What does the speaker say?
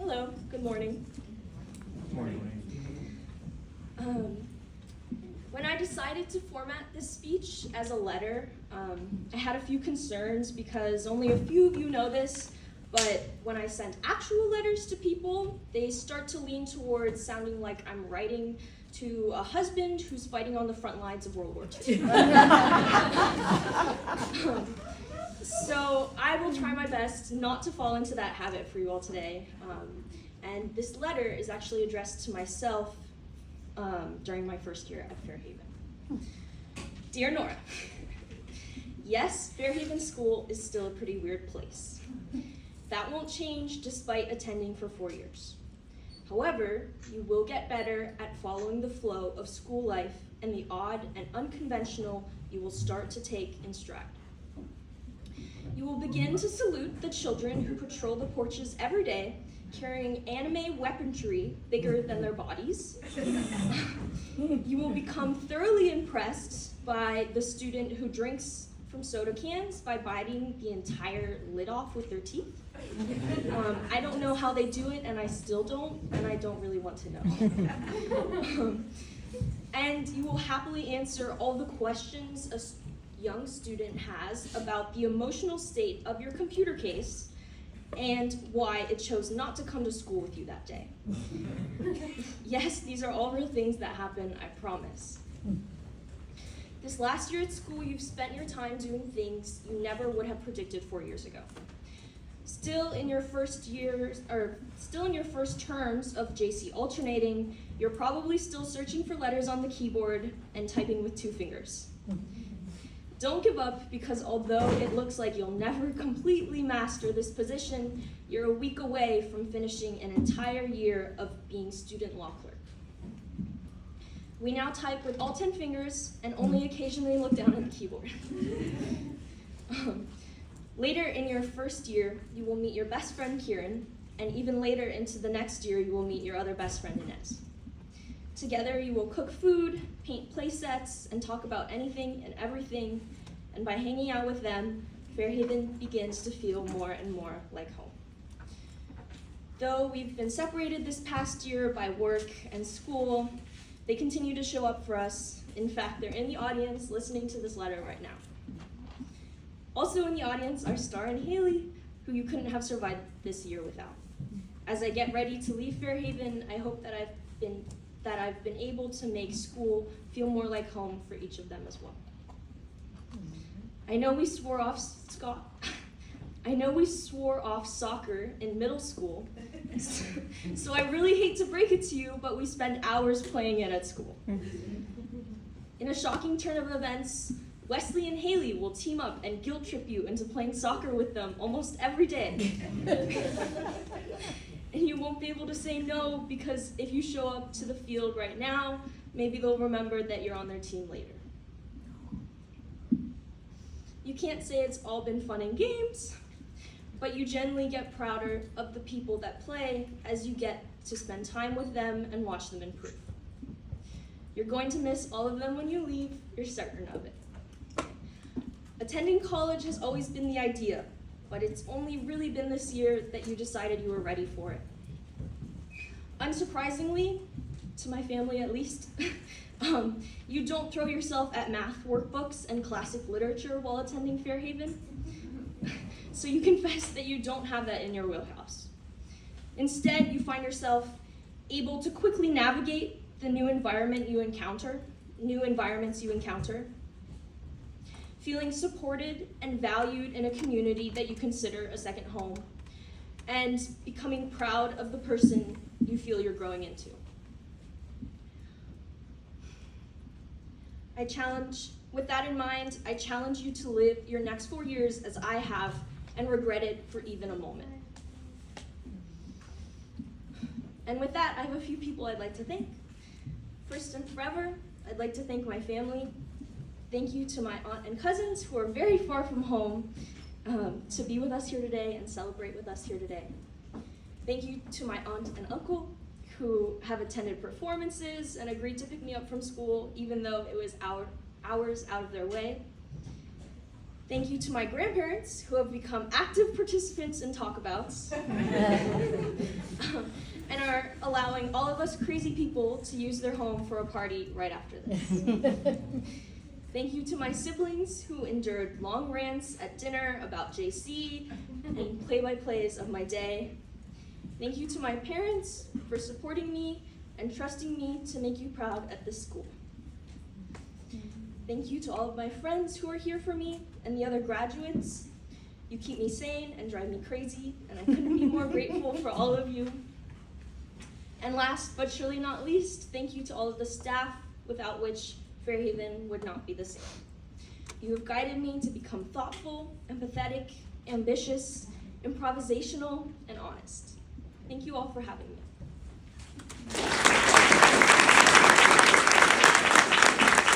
Hello, good morning. Morning. When I decided to format this speech as a letter, I had a few concerns because only a few of you know this, but when I send actual letters to people, they start to lean towards sounding like I'm writing to a husband who's fighting on the front lines of World War II. So I will try my best not to fall into that habit for you all today. And this letter is actually addressed to myself during my first year at Fairhaven. Dear Nora, yes, Fairhaven School is still a pretty weird place. That won't change despite attending for 4 years. However, you will get better at following the flow of school life and the odd and unconventional you will start to take in stride. You will begin to salute the children who patrol the porches every day, carrying anime weaponry bigger than their bodies. You will become thoroughly impressed by the student who drinks from soda cans by biting the entire lid off with their teeth. I don't know how they do it, and I still don't, and I don't really want to know. And you will happily answer all the questions a young student has about the emotional state of your computer case and why it chose not to come to school with you that day. Yes, these are all real things that happen, I promise. This last year at school, you've spent your time doing things you never would have predicted 4 years ago. Still in your first terms of JC alternating, you're probably still searching for letters on the keyboard and typing with 2 fingers. Don't give up, because although it looks like you'll never completely master this position, you're a week away from finishing an entire year of being student law clerk. We now type with all 10 fingers and only occasionally look down at the keyboard. Later in your first year, you will meet your best friend Kieran, and even later into the next year, you will meet your other best friend Inez. Together, you will cook food, paint play sets, and talk about anything and everything, and by hanging out with them, Fairhaven begins to feel more and more like home. Though we've been separated this past year by work and school, they continue to show up for us. In fact, they're in the audience listening to this letter right now. Also in the audience are Star and Haley, who you couldn't have survived this year without. As I get ready to leave Fairhaven, I hope that I've been able to make school feel more like home for each of them as well. I know we swore off soccer in middle school, so I really hate to break it to you, but we spend hours playing it at school. In a shocking turn of events, Wesley and Haley will team up and guilt trip you into playing soccer with them almost every day. And you won't be able to say no, because if you show up to the field right now, maybe they'll remember that you're on their team later. You can't say it's all been fun and games, but you generally get prouder of the people that play as you get to spend time with them and watch them improve. You're going to miss all of them when you leave, you're certain of it. Attending college has always been the idea, but it's only really been this year that you decided you were ready for it. Unsurprisingly, to my family at least, you don't throw yourself at math workbooks and classic literature while attending Fairhaven, so you confess that you don't have that in your wheelhouse. Instead, you find yourself able to quickly navigate the new environments you encounter, feeling supported and valued in a community that you consider a second home, and becoming proud of the person you feel you're growing into. With that in mind, I challenge you to live your next 4 years as I have and regret it for even a moment. And with that, I have a few people I'd like to thank. First and forever, I'd like to thank my family. Thank you to my aunt and cousins who are very far from home to be with us here today and celebrate with us here today. Thank you to my aunt and uncle who have attended performances and agreed to pick me up from school even though it was hours out of their way. Thank you to my grandparents who have become active participants in talkabouts and are allowing all of us crazy people to use their home for a party right after this. Thank you to my siblings who endured long rants at dinner about JC and play-by-plays of my day. Thank you to my parents for supporting me and trusting me to make you proud at this school. Thank you to all of my friends who are here for me and the other graduates. You keep me sane and drive me crazy, and I couldn't be more grateful for all of you. And last but surely not least, thank you to all of the staff without which Fairhaven would not be the same. You have guided me to become thoughtful, empathetic, ambitious, improvisational, and honest. Thank you all for having me.